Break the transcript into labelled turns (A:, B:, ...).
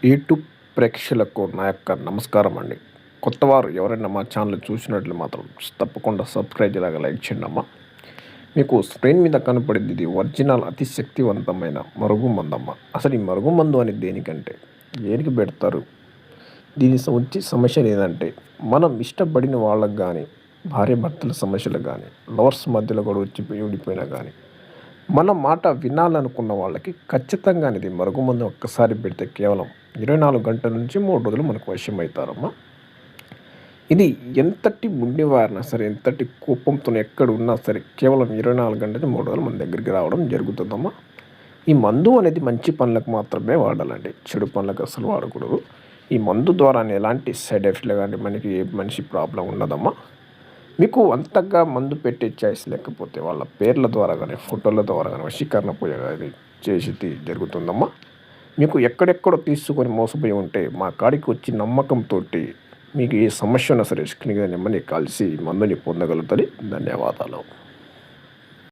A: YouTube ప్రేక్షకులకు నా యొక్క నమస్కారం అండి. కొత్తవారు ఎవరైనా మా ఛానల్ చూసినట్లు మాత్రం తప్పకుండా సబ్స్క్రైబ్ ఇలాగ లైక్ చేయండి అమ్మ. మీకు స్క్రీన్ మీద కనపడింది ఇది ఒరిజినల్ అతి శక్తివంతమైన మరుగుమందమ్మ. అసలు ఈ మరుగుమందు అనేది దేనికంటే దేనికి పెడతారు? దీని వచ్చే సమస్యలు ఏదంటే మనం ఇష్టపడిన వాళ్ళకి కానీ భార్యాభర్తల సమస్యలు కానీ లవర్స్ మధ్యలో కూడా వచ్చి ఉండిపోయినా కానీ మన మాట వినాలనుకున్న వాళ్ళకి ఖచ్చితంగా ఇది మరుగుమందు ఒక్కసారి పెడితే కేవలం 24 గంటల నుంచి 3 రోజులు మనకు వశం అవుతారమ్మా. ఇది ఎంతటి ముండివారినా సరే, ఎంతటి కోపంతో ఎక్కడ ఉన్నా సరే కేవలం 24 గంటల 3 రోజులు మన దగ్గరికి రావడం జరుగుతుందమ్మా. ఈ మందు అనేది మంచి పనులకు మాత్రమే వాడాలండి, చెడు పనులకు అసలు వాడకూడదు. ఈ మందు ద్వారా ఎలాంటి సైడ్ ఎఫెక్ట్లు కానీ మనకి ఏ మనిషి ప్రాబ్లం ఉండదమ్మా. మీకు అంతగా మందు పెట్టే చాయిస్ లేకపోతే వాళ్ళ పేర్ల ద్వారా కానీ ఫోటోల ద్వారా కానీ వశీకరణ పూజ కానీ చేసి జరుగుతుందమ్మా. మీకు ఎక్కడెక్కడో తీసుకొని మోసపోయి ఉంటే మా కాడికి వచ్చి నమ్మకంతో మీకు ఏ సమస్య ఉన్నా సరే స్క్రీన్ నెమ్మని కలిసి మందుని పొందగలుగుతుంది. ధన్యవాదాలు.